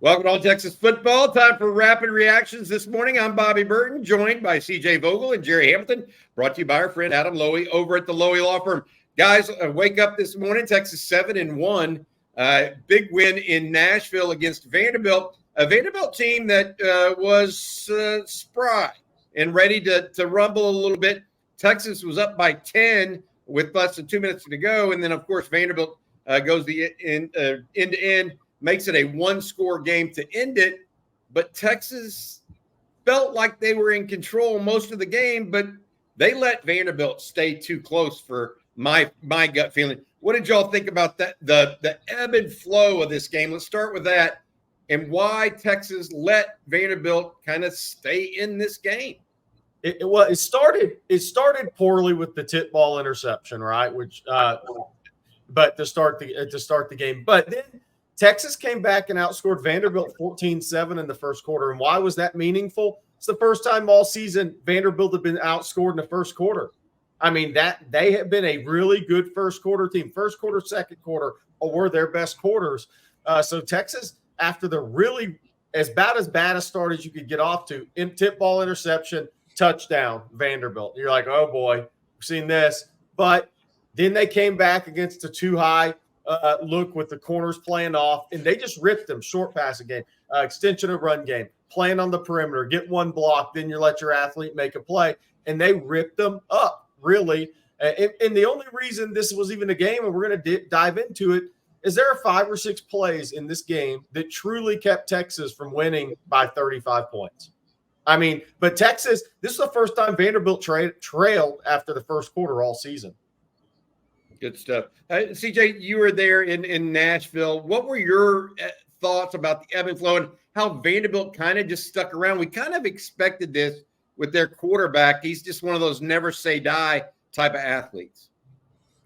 Welcome to All Texas Football. Time for rapid reactions this morning. I'm Bobby Burton, joined by CJ Vogel and Gerry Hamilton. Brought to you by our friend Adam Lowy over at the Lowy Law Firm. Guys, wake up this morning. Texas 7-1. Big win in Nashville against Vanderbilt. A Vanderbilt team that was spry and ready to rumble a little bit. Texas was up by 10 with less than 2 minutes to go. And then, of course, Vanderbilt goes the end-to-end. Makes it a one-score game to end it, but Texas felt like they were in control most of the game, but they let Vanderbilt stay too close for my gut feeling. What did y'all think about that? The ebb and flow of this game. Let's start with that, and why Texas let Vanderbilt kind of stay in this game. It started poorly with the tip ball interception, right? But to start the game, but then Texas came back and outscored Vanderbilt 14-7 in the first quarter. And why was that meaningful? It's the first time all season Vanderbilt had been outscored in the first quarter. I mean, that they have been a really good first quarter team. First quarter, second quarter were their best quarters. So Texas, after the really as bad a start as you could get off to, in tip ball interception, touchdown, Vanderbilt. You're like, oh boy, we've seen this. But then they came back against a too high look with the corners playing off, and they just ripped them. Short passing game, extension of run game, playing on the perimeter, get one block, then you let your athlete make a play, and they ripped them up, really. And the only reason this was even a game, and we're going to dive into it, is there are 5 or 6 plays in this game that truly kept Texas from winning by 35 points. I mean, but Texas, this is the first time Vanderbilt trailed after the first quarter all season. Good stuff. CJ, you were there in Nashville. What were your thoughts about the ebb and flow and how Vanderbilt kind of just stuck around? We kind of expected this with their quarterback. He's just one of those never say die type of athletes.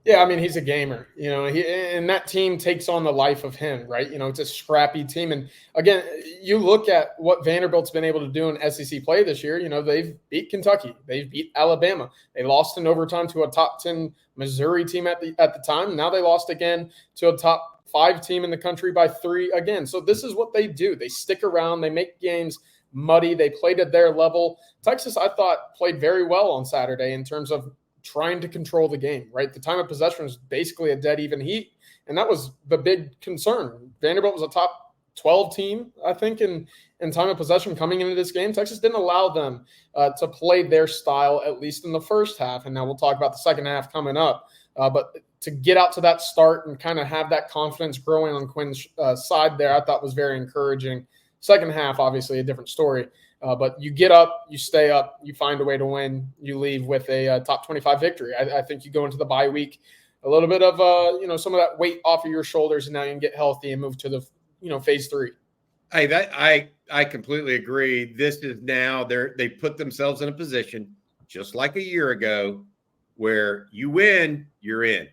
Yeah, I mean, he's a gamer, and that team takes on the life of him, right? It's a scrappy team. And again, you look at what Vanderbilt's been able to do in SEC play this year. They've beat Kentucky. They've beat Alabama. They lost in overtime to a top 10 Missouri team at the time. Now they lost again to a top 5 team in the country by 3 again. So this is what they do. They stick around. They make games muddy. They played at their level. Texas, I thought, played very well on Saturday in terms of trying to control the game, right? The time of possession was basically a dead even heat, and that was the big concern. Vanderbilt was a top 12 team, I think, in time of possession coming into this game. Texas didn't allow them to play their style, at least in the first half, and now we'll talk about the second half coming up. But to get out to that start and kind of have that confidence growing on Quinn's side there, I thought was very encouraging. Second half, obviously, a different story. But you get up, you stay up, you find a way to win, you leave with a top 25 victory. I think you go into the bye week a little bit of some of that weight off of your shoulders, and now you can get healthy and move to the phase 3. Hey, I completely agree. This is now they put themselves in a position just like a year ago where you win, you're in.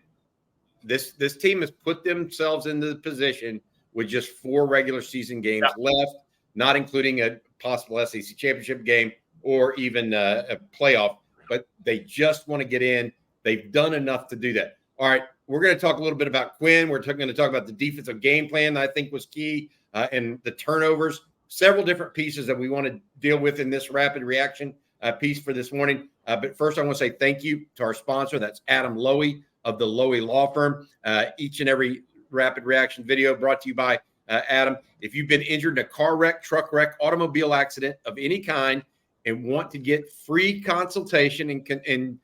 This team has put themselves into the position with just 4 regular season games left, not including a possible SEC championship game or even a playoff, but they just want to get in. They've done enough to do that. All right, we're going to talk a little bit about Quinn. We're going to talk about the defensive game plan that I think was key and the turnovers, several different pieces that we want to deal with in this rapid reaction piece for this morning. But first, I want to say thank you to our sponsor. That's Adam Lowy of the Lowy Law Firm. Each and every rapid reaction video brought to you by Adam. If you've been injured in a car wreck, truck wreck, automobile accident of any kind and want to get free consultation and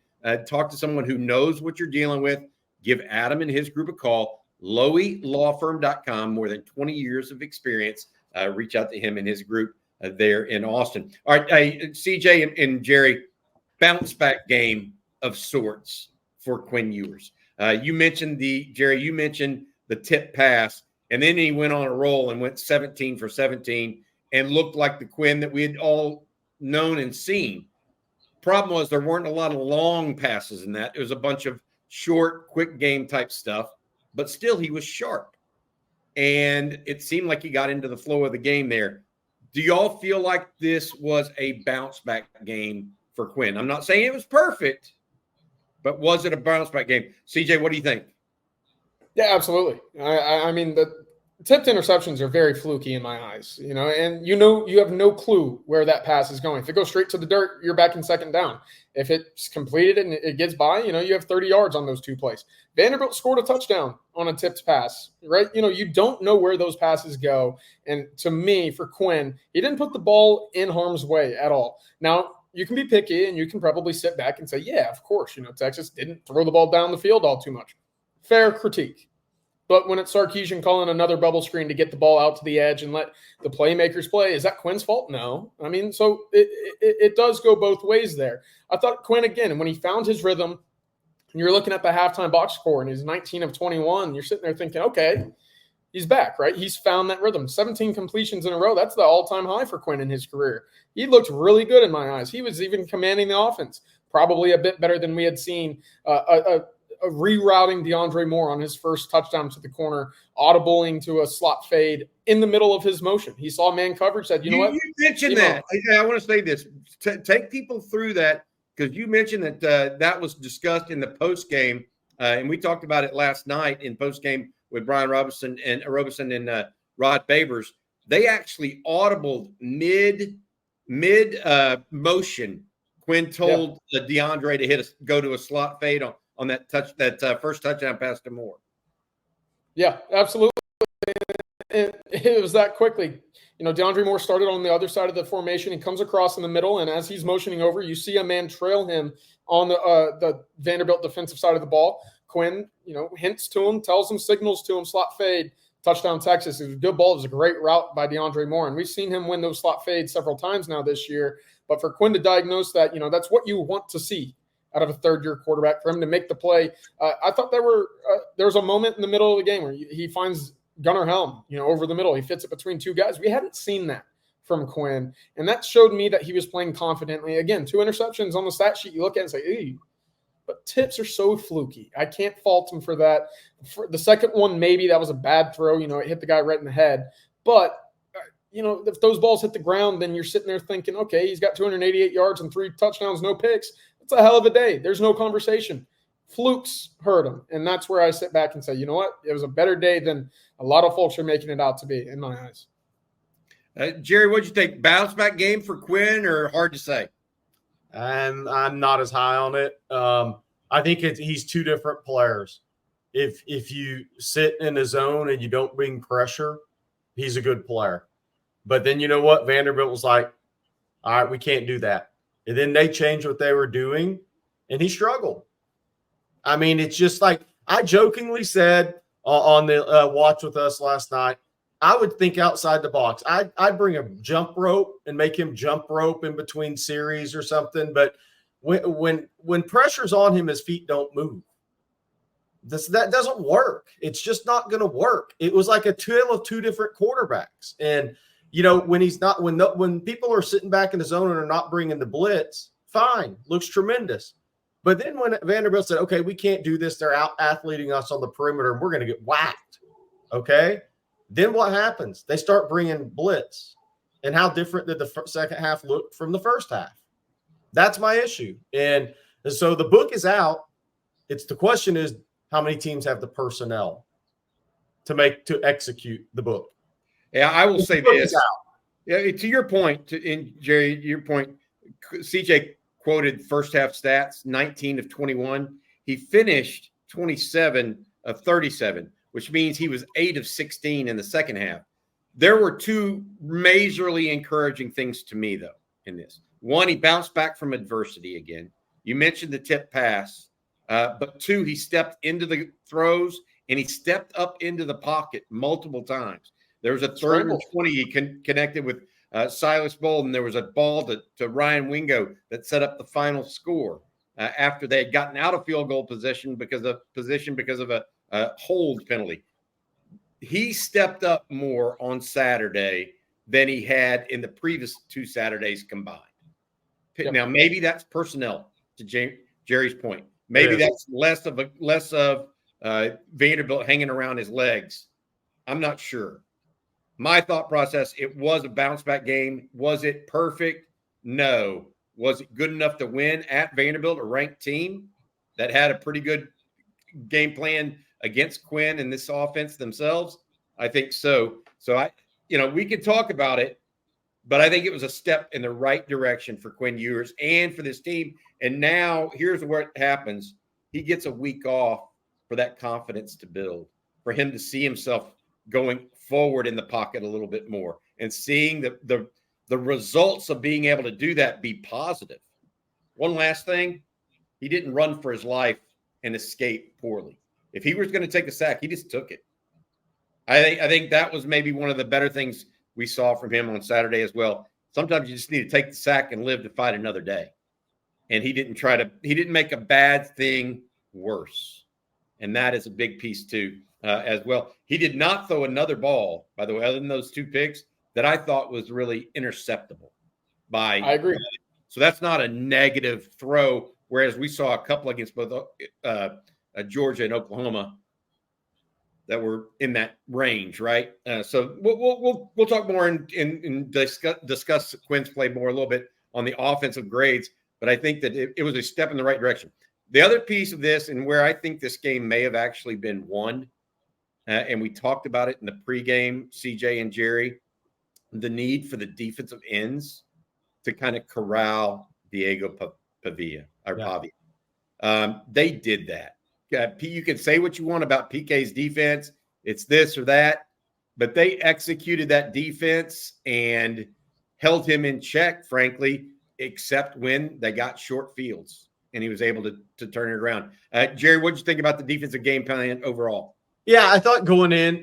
talk to someone who knows what you're dealing with, give Adam and his group a call. LowyLawFirm.com, more than 20 years of experience. Reach out to him and his group there in Austin. All right, CJ and Gerry, bounce back game of sorts for Quinn Ewers. You mentioned the tip pass. And then he went on a roll and went 17 for 17 and looked like the Quinn that we had all known and seen. Problem was there weren't a lot of long passes in that. It was a bunch of short, quick game type stuff, but still he was sharp. And it seemed like he got into the flow of the game there. Do y'all feel like this was a bounce back game for Quinn? I'm not saying it was perfect, but was it a bounce back game? CJ, what do you think? Yeah, absolutely. I mean, tipped interceptions are very fluky in my eyes, and you have no clue where that pass is going. If it goes straight to the dirt, you're back in second down. If it's completed and it gets by, you have 30 yards on those two plays. Vanderbilt scored a touchdown on a tipped pass, right? You don't know where those passes go. And to me, for Quinn, he didn't put the ball in harm's way at all. Now, you can be picky and you can probably sit back and say, yeah, of course, Texas didn't throw the ball down the field all too much. Fair critique. But when it's Sarkisian calling another bubble screen to get the ball out to the edge and let the playmakers play, is that Quinn's fault? No. I mean, so it does go both ways there. I thought Quinn, again, when he found his rhythm, and you're looking at the halftime box score and he's 19 of 21, you're sitting there thinking, okay, he's back, right? He's found that rhythm. 17 completions in a row. That's the all-time high for Quinn in his career. He looked really good in my eyes. He was even commanding the offense, probably a bit better than we had seen rerouting DeAndre Moore on his first touchdown to the corner, audibling to a slot fade in the middle of his motion. He saw man coverage, said, you know what? You mentioned that. I want to say this. Take people through that, because you mentioned that that was discussed in the post game, and we talked about it last night in post game with Brian Robinson and Rod Babers. They actually audibled mid motion. Quinn told DeAndre to go to a slot fade on that first touchdown pass to Moore. Yeah, absolutely. It was that quickly. DeAndre Moore started on the other side of the formation. He comes across in the middle, and as he's motioning over, you see a man trail him on the Vanderbilt defensive side of the ball. Quinn, hints to him, tells him, signals to him, slot fade, touchdown Texas. It was a good ball. It was a great route by DeAndre Moore, and we've seen him win those slot fades several times now this year. But for Quinn to diagnose that, that's what you want to see out of a third-year quarterback, for him to make the play. I thought there was a moment in the middle of the game where he finds Gunnar Helm, over the middle. He fits it between two guys. We hadn't seen that from Quinn, and that showed me that he was playing confidently. Again, 2 interceptions on the stat sheet. You look at it and say, "Ew." But tips are so fluky. I can't fault him for that. For the second one, maybe that was a bad throw. It hit the guy right in the head. But if those balls hit the ground, then you're sitting there thinking, okay, he's got 288 yards and 3 touchdowns, no picks. It's a hell of a day. There's no conversation. Flukes hurt him. And that's where I sit back and say, you know what? It was a better day than a lot of folks are making it out to be, in my eyes. Gerry, what'd you think? Bounce back game for Quinn, or hard to say? I'm not as high on it. I think he's 2 different players. If you sit in the zone and you don't bring pressure, he's a good player. But then you know what? Vanderbilt was like, all right, we can't do that. And then they changed what they were doing, and he struggled. I mean, it's just like I jokingly said on the watch with us last night, I would think outside the box. I'd bring a jump rope and make him jump rope in between series or something. But when pressure's on him, his feet don't move. That doesn't work. It's just not going to work. It was like a tale of 2 different quarterbacks. And when people are sitting back in the zone and are not bringing the blitz, fine, looks tremendous. But then when Vanderbilt said, okay, we can't do this, they're out athleting us on the perimeter and we're going to get whacked. Okay. Then what happens? They start bringing blitz. And how different did the second half look from the first half? That's my issue. And so the book is out. The question is, how many teams have the personnel to execute the book? Yeah, I will say this. Yeah, to your point, Gerry, your point, CJ quoted first half stats, 19 of 21. He finished 27 of 37, which means he was 8 of 16 in the second half. There were 2 majorly encouraging things to me, though, in this. One, he bounced back from adversity again. You mentioned the tip pass, but 2, he stepped into the throws and he stepped up into the pocket multiple times. There was a 3rd and 20 he connected with Silas Bolden. There was a ball to Ryan Wingo that set up the final score after they had gotten out of field goal position because of a hold penalty. He stepped up more on Saturday than he had in the previous 2 Saturdays combined. Yep. Now, maybe that's personnel, to Gerry's point. Maybe that's less of Vanderbilt hanging around his legs. I'm not sure. My thought process, it was a bounce-back game. Was it perfect? No. Was it good enough to win at Vanderbilt, a ranked team that had a pretty good game plan against Quinn and this offense themselves? I think so. So we could talk about it, but I think it was a step in the right direction for Quinn Ewers and for this team. And now here's what happens. He gets a week off for that confidence to build, for him to see himself going forward in the pocket a little bit more and seeing the results of being able to do that be positive. One last thing, he didn't run for his life and escape poorly. If he was going to take a sack, he just took it. I think that was maybe one of the better things we saw from him on Saturday as well. Sometimes you just need to take the sack and live to fight another day. And he didn't make a bad thing worse. And that is a big piece too, as well. He did not throw another ball, by the way, other than those 2 picks, that I thought was really interceptable. I agree. So that's not a negative throw, whereas we saw a couple against both Georgia and Oklahoma that were in that range, right? So we'll talk more and discuss Quinn's play more a little bit on the offensive grades, but I think that it was a step in the right direction. The other piece of this, and where I think this game may have actually been won, and we talked about it in the pregame, CJ and Gerry, the need for the defensive ends to kind of corral Diego Pavia. They did that. You can say what you want about PK's defense. It's this or that, but they executed that defense and held him in check, frankly, except when they got short fields and he was able to turn it around. Gerry, what did you think about the defensive game plan overall? Yeah, I thought going in,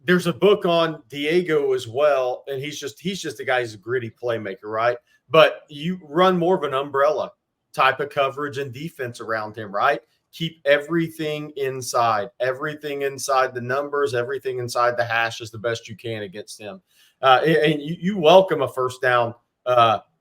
there's a book on Diego as well, and he's just a guy who's a gritty playmaker, right? But you run more of an umbrella type of coverage and defense around him, right? Keep everything inside the numbers, everything inside the hash as the best you can against him. And you welcome a first down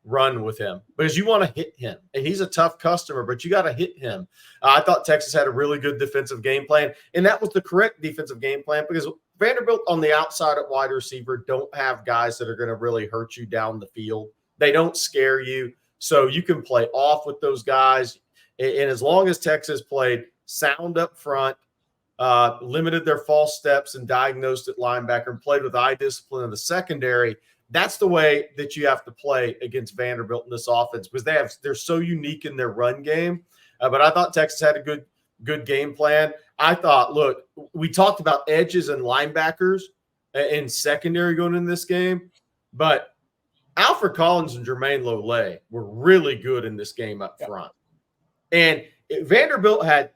run with him because you want to hit him. And he's a tough customer, but you got to hit him. I thought Texas had a really good defensive game plan, and that was the correct defensive game plan because Vanderbilt on the outside at wide receiver don't have guys that are going to really hurt you down the field. They don't scare you. So you can play off with those guys. And as long as Texas played sound up front, limited their false steps and diagnosed at linebacker and played with eye discipline in the secondary, that's the way that you have to play against Vanderbilt in this offense because they're so unique in their run game. But I thought Texas had a good game plan. I thought, look, we talked about edges and linebackers in secondary going into this game, but Alfred Collins and Jermaine Lole were really good in this game up front. And Vanderbilt had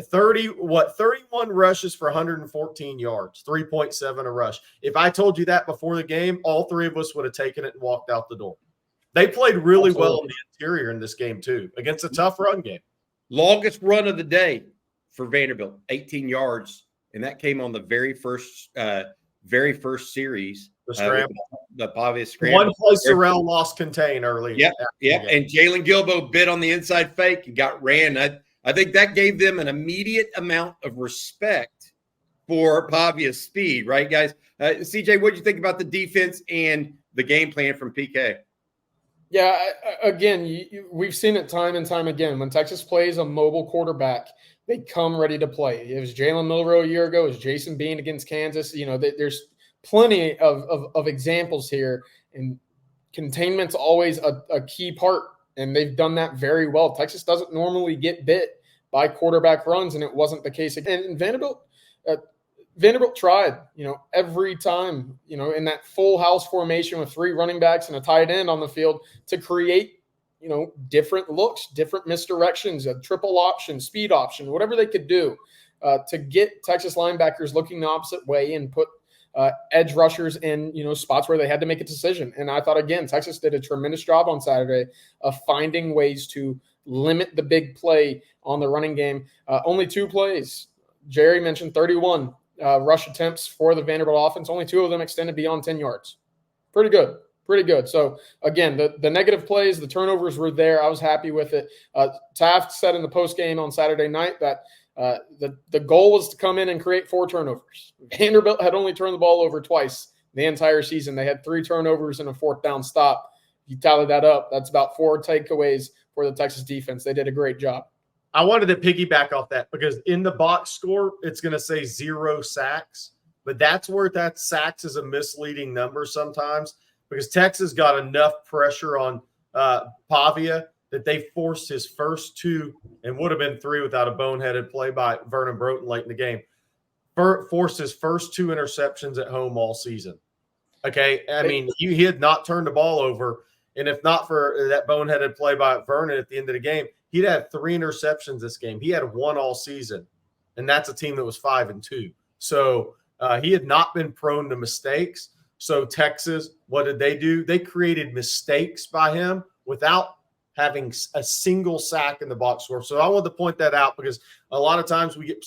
31 rushes for 114 yards, 3.7 a rush. If I told you that before the game, all 3 of us would have taken it and walked out the door. They played really well in the interior in this game too, against a tough run game. Longest run of the day for Vanderbilt, 18 yards, and that came on the very first series. The scramble. The Pavia scramble. One play Sorrell lost contain early. Yep. And Jalen Gilbo bit on the inside fake and got ran. I think that gave them an immediate amount of respect for Pavia's speed, right, guys? CJ, what did you think about the defense and the game plan from PK? Yeah, again, we've seen it time and time again. When Texas plays a mobile quarterback, they come ready to play. It was Jalen Milroe a year ago. It was Jason Bean against Kansas. There's plenty of examples here, and containment's always a key part, and they've done that very well. Texas doesn't normally get bit by quarterback runs, and it wasn't the case again. And Vanderbilt tried, every time, in that full house formation with 3 running backs and a tight end on the field to create, different looks, different misdirections, a triple option, speed option, whatever they could do to get Texas linebackers looking the opposite way and put edge rushers in, spots where they had to make a decision. And I thought, again, Texas did a tremendous job on Saturday of finding ways to limit the big play on the running game. Only 2 plays. Gerry mentioned 31 rush attempts for the Vanderbilt offense. Only 2 of them extended beyond 10 yards. Pretty good. So, again, the negative plays, the turnovers were there. I was happy with it. Taft said in the postgame on Saturday night that the goal was to come in and create 4 turnovers. Vanderbilt had only turned the ball over twice the entire season. They had 3 turnovers and a 4th down stop. If you tally that up, that's about 4 takeaways for the Texas defense. They did a great job. I wanted to piggyback off that because in the box score, it's going to say 0 sacks, but that's where that sacks is a misleading number sometimes because Texas got enough pressure on Pavia that they forced his first 2 and would have been 3 without a boneheaded play by Vernon Burton late in the game. Forced his first 2 interceptions at home all season. Okay, I mean, he had not turned the ball over, and if not for that boneheaded play by Vernon at the end of the game, he'd had 3 interceptions this game. He had 1 all season, and that's a team that was 5-2. So he had not been prone to mistakes. So Texas, what did they do? They created mistakes by him without having a single sack in the box score. So I wanted to point that out because a lot of times we get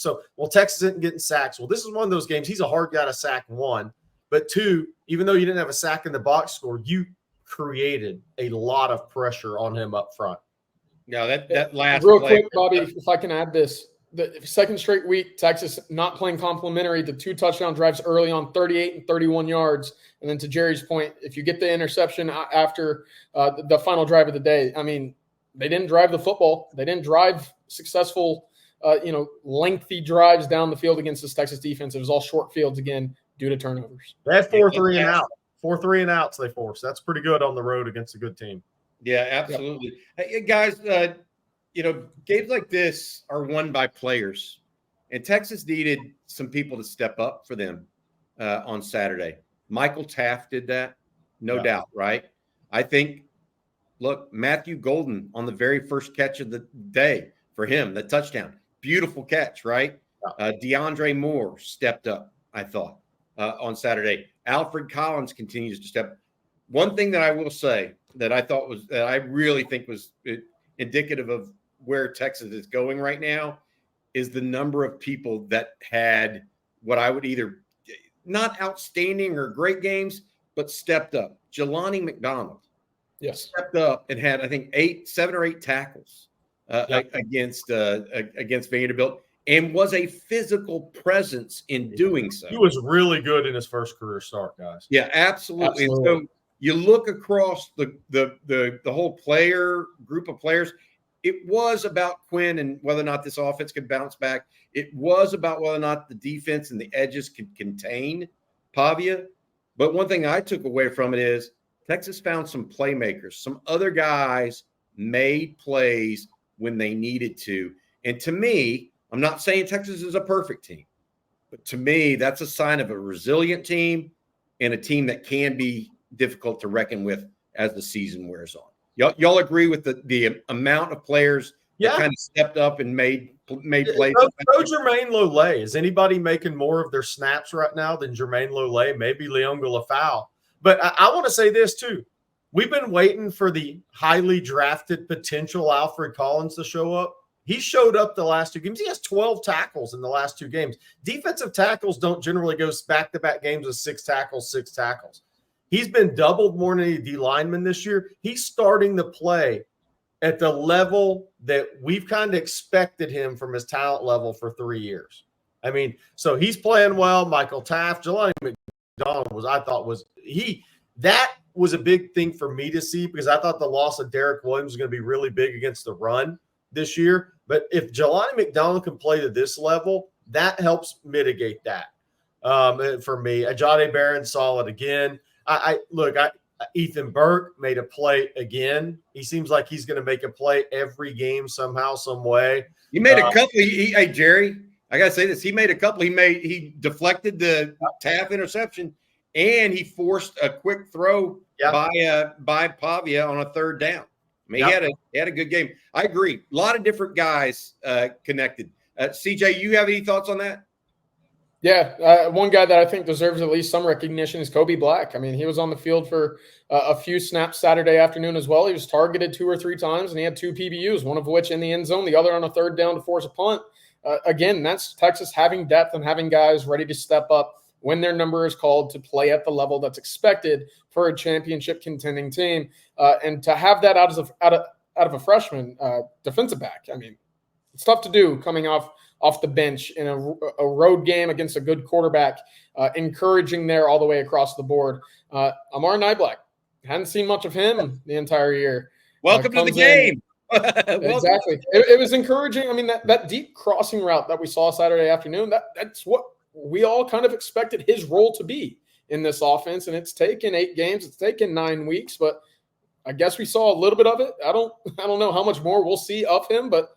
Texas isn't getting sacks. Well, this is one of those games. He's a hard guy to sack, 1. But 2, even though you didn't have a sack in the box score, you created a lot of pressure on him up front. No, that last real play, quick, Bobby, if I can add this. The second straight week, Texas not playing complimentary to 2 touchdown drives early on 38 and 31 yards. And then to Gerry's point, if you get the interception after the final drive of the day, I mean, they didn't drive the football. They didn't drive successful, lengthy drives down the field against this Texas defense. It was all short fields again due to turnovers. They had 4 3 and out. 4 3 and outs they forced. That's pretty good on the road against a good team. Yeah, absolutely. Yep. Hey, guys, games like this are won by players, and Texas needed some people to step up for them on Saturday. Michael Taft did that, no doubt, right? I think, look, Matthew Golden on the very first catch of the day for him, the touchdown. Beautiful catch, right? DeAndre Moore stepped up, I thought, on Saturday. Alfred Collins continues to step. One thing that I will say that I really think was indicative of where Texas is going right now is the number of people that had what I would either not outstanding or great games, but stepped up. Jelani McDonald stepped up and had, I think, 7 or 8 tackles against Vanderbilt and was a physical presence in doing so. He was really good in his first career start, guys. Yeah, absolutely. And so you look across the whole group of players. It was about Quinn and whether or not this offense could bounce back. It was about whether or not the defense and the edges could contain Pavia. But one thing I took away from it is Texas found some playmakers. Some other guys made plays when they needed to. And to me, I'm not saying Texas is a perfect team, but to me, that's a sign of a resilient team and a team that can be difficult to reckon with as the season wears on. Y'all agree with the amount of players that kind of stepped up and made plays? So Jermaine Lole. Is anybody making more of their snaps right now than Jermaine Lole? Maybe Leon Galafau. But I want to say this too. We've been waiting for the highly drafted potential Alfred Collins to show up. He showed up the last 2 games. He has 12 tackles in the last 2 games. Defensive tackles don't generally go back-to-back games with 6 tackles. He's been doubled more than any D lineman this year. He's starting to play at the level that we've kind of expected him from his talent level for 3 years. I mean, so he's playing well. Michael Taft, Jelani McDonald that was a big thing for me to see because I thought the loss of Derek Williams was going to be really big against the run this year. But if Jelani McDonald can play to this level, that helps mitigate that for me. Ajay Barron solid again. Ethan Burke made a play again. He seems like he's going to make a play every game somehow, some way. He made a couple. Hey, Gerry, I got to say this. He made a couple. He deflected the Taft interception, and he forced a quick throw by Pavia on a 3rd down. I mean, he had a good game. I agree. A lot of different guys connected. CJ, you have any thoughts on that? Yeah, one guy that I think deserves at least some recognition is Kobe Black. I mean, he was on the field for a few snaps Saturday afternoon as well. He was targeted 2 or 3 times, and he had 2 PBUs, one of which in the end zone, the other on a 3rd down to force a punt. Again, that's Texas having depth and having guys ready to step up when their number is called to play at the level that's expected for a championship contending team. And to have that out of a freshman defensive back, I mean, it's tough to do coming off the bench in a road game against a good quarterback, encouraging there all the way across the board. Amar Niblack, hadn't seen much of him the entire year. Welcome to the game. Exactly. It was encouraging. I mean, that deep crossing route that we saw Saturday afternoon, that's what we all kind of expected his role to be in this offense. And it's taken 8 games. It's taken 9 weeks, but I guess we saw a little bit of it. I don't know how much more we'll see of him, but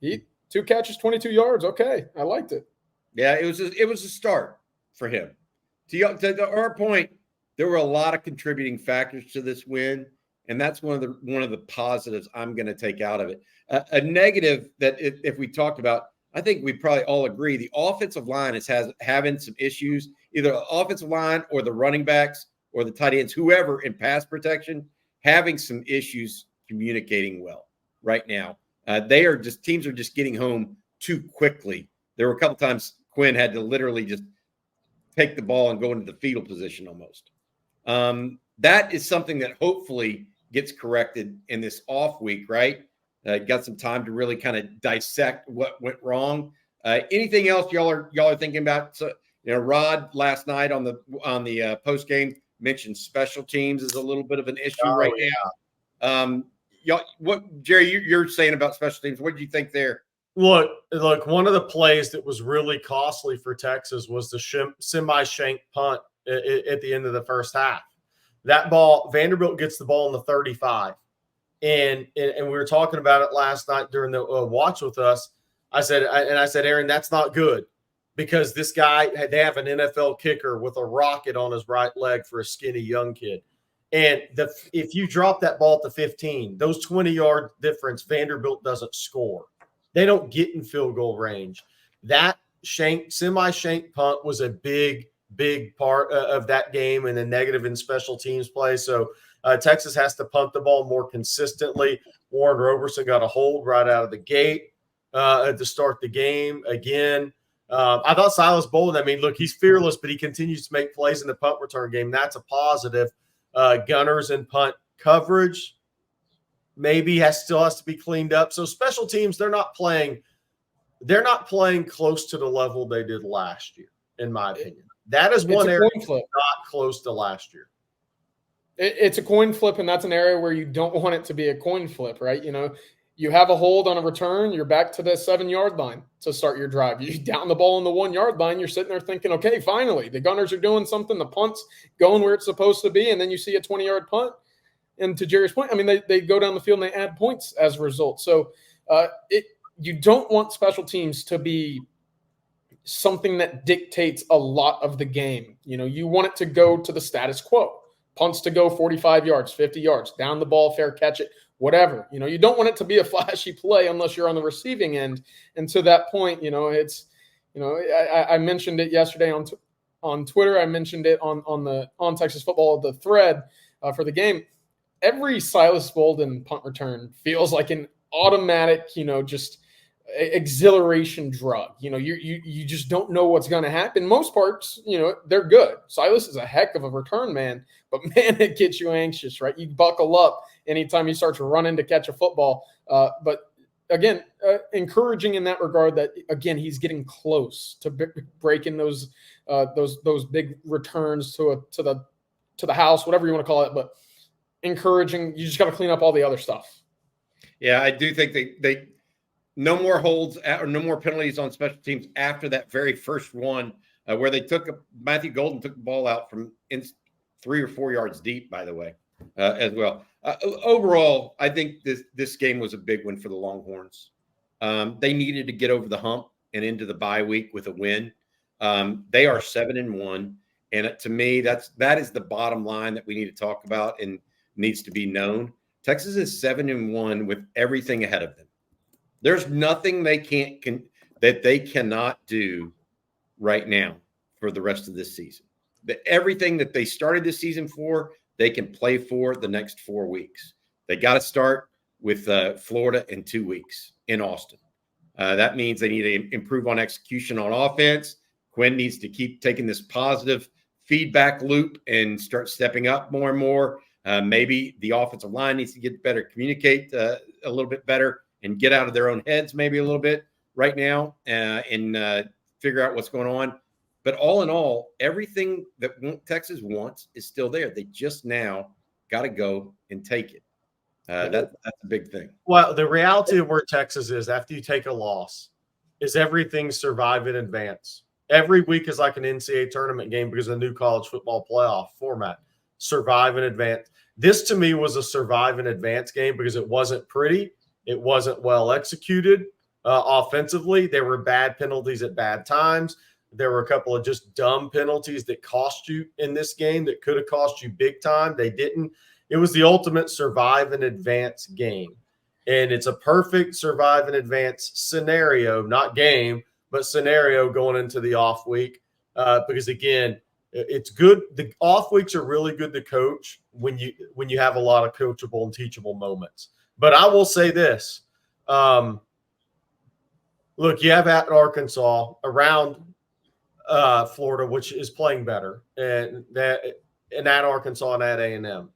he 2 catches, 22 yards. Okay. I liked it. Yeah, it was a start for him. To our point, there were a lot of contributing factors to this win, and that's one of the positives I'm going to take out of it. A negative that if we talked about, I think we probably all agree the offensive line is having some issues, either the offensive line or the running backs or the tight ends, whoever in pass protection, having some issues communicating well right now. Teams are just getting home too quickly. There were a couple times Quinn had to literally just take the ball and go into the fetal position almost. That is something that hopefully gets corrected in this off week, right? Got some time to really kind of dissect what went wrong. Anything else y'all are thinking about? So, Rod last night on the post game mentioned special teams is a little bit of an issue right now. Gerry, you're saying about special teams? What did you think there? Look, one of the plays that was really costly for Texas was the semi-shank punt at the end of the first half. That ball, Vanderbilt gets the ball in the 35. And we were talking about it last night during the watch with us. I said, Aaron, that's not good because this guy, they have an NFL kicker with a rocket on his right leg for a skinny young kid. And if you drop that ball at the 15, those 20-yard difference, Vanderbilt doesn't score. They don't get in field goal range. That semi-shank punt was a big part of that game and a negative in special teams play. So Texas has to punt the ball more consistently. Warren Roberson got a hold right out of the gate to start the game again. I thought Silas Bolden, look, he's fearless, but he continues to make plays in the punt return game. That's a positive. Gunners and punt coverage maybe still has to be cleaned up. So special teams, they're not playing close to the level they did last year, in my opinion. That is one area not close to last year. It's a coin flip, and that's an area where you don't want it to be a coin flip, right? You have a hold on a return, you're back to the 7-yard line to start your drive. You down the ball on the 1-yard line, you're sitting there thinking, okay, finally, the Gunners are doing something, the punt's going where it's supposed to be, and then you see a 20-yard punt. And to Gerry's point, they go down the field and they add points as a result. So you don't want special teams to be something that dictates a lot of the game. You want it to go to the status quo. Punts to go 45 yards, 50 yards, down the ball, fair catch it, whatever. You don't want it to be a flashy play unless you're on the receiving end. And to that point, I mentioned it yesterday on Twitter. I mentioned it on Texas Football, the thread for the game. Every Silas Bolden punt return feels like an automatic, just exhilaration drug. You just don't know what's going to happen. Most parts, they're good. Silas is a heck of a return man, but man, it gets you anxious, right? You buckle up anytime you start to run in to catch a football. But again, encouraging in that regard that again, he's getting close to breaking those big returns to the house, whatever you want to call it. But encouraging, you just got to clean up all the other stuff. Yeah, I do think they no more holds or no more penalties on special teams after that very first one where they Matthew Golden took the ball out from 3 or 4 yards deep, by the way, as well. Overall, I think this game was a big win for the Longhorns. They needed to get over the hump and into the bye week with a win. They are 7-1, and to me, that is the bottom line that we need to talk about and needs to be known. Texas is 7-1 with everything ahead of them. There's nothing they cannot do right now for the rest of this season. Everything that they started this season for, they can play for the next 4 weeks. They got to start with Florida in 2 weeks in Austin. That means they need to improve on execution on offense. Quinn needs to keep taking this positive feedback loop and start stepping up more and more. Maybe the offensive line needs to get better, communicate a little bit better, and get out of their own heads maybe a little bit right now and figure out what's going on. But all in all, everything that Texas wants is still there. They just now got to go and take it. That's a big thing. Well, the reality of where Texas is after you take a loss is everything survive in advance. Every week is like an NCAA tournament game because of the new college football playoff format. Survive in advance. This to me was a survive in advance game because it wasn't pretty. It wasn't well executed offensively. There were bad penalties at bad times. There were a couple of just dumb penalties that cost you in this game that could have cost you big time. They didn't. It was the ultimate survive in advance game. And it's a perfect survive in advance scenario, not game, but scenario going into the off week. Because again, it's good. The off weeks are really good to coach when you have a lot of coachable and teachable moments. But I will say this. Look, you have at Arkansas around Florida, which is playing better, and at Arkansas and at A&M.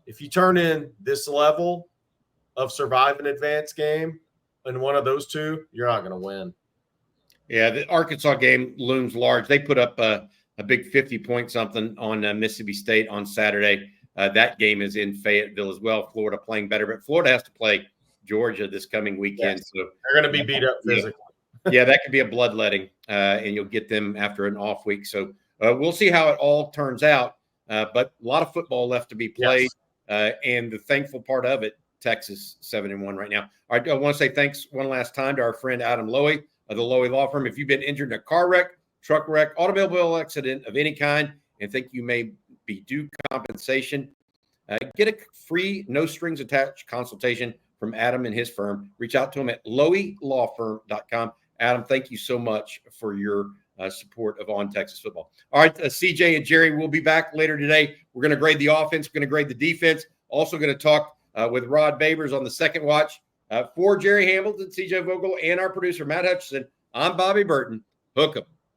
If you turn in this level of survive in advance game in one of those two, you're not going to win. Yeah, the Arkansas game looms large. They put up a big 50-point something on Mississippi State on Saturday. That game is in Fayetteville as well. Florida playing better, but Florida has to play Georgia this coming weekend. Yes. So they're going to be beat up physically. Yeah, that could be a bloodletting, and you'll get them after an off week. So we'll see how it all turns out. But a lot of football left to be played. Yes. And the thankful part of it, Texas 7-1 right now. All right, I want to say thanks one last time to our friend Adam Lowy of the Lowy Law Firm. If you've been injured in a car wreck, truck wreck, automobile accident of any kind, and think you may be due compensation, get a free, no strings attached consultation from Adam and his firm. Reach out to him at loweylawfirm.com. Adam, thank you so much for your support of On Texas Football. All right, CJ and Gerry will be back later today. We're going to grade the offense. We're going to grade the defense. Also going to talk with Rod Babers on the second watch. For Gerry Hamilton, CJ Vogel, and our producer, Matt Hutchison, I'm Bobby Burton. Hook 'em.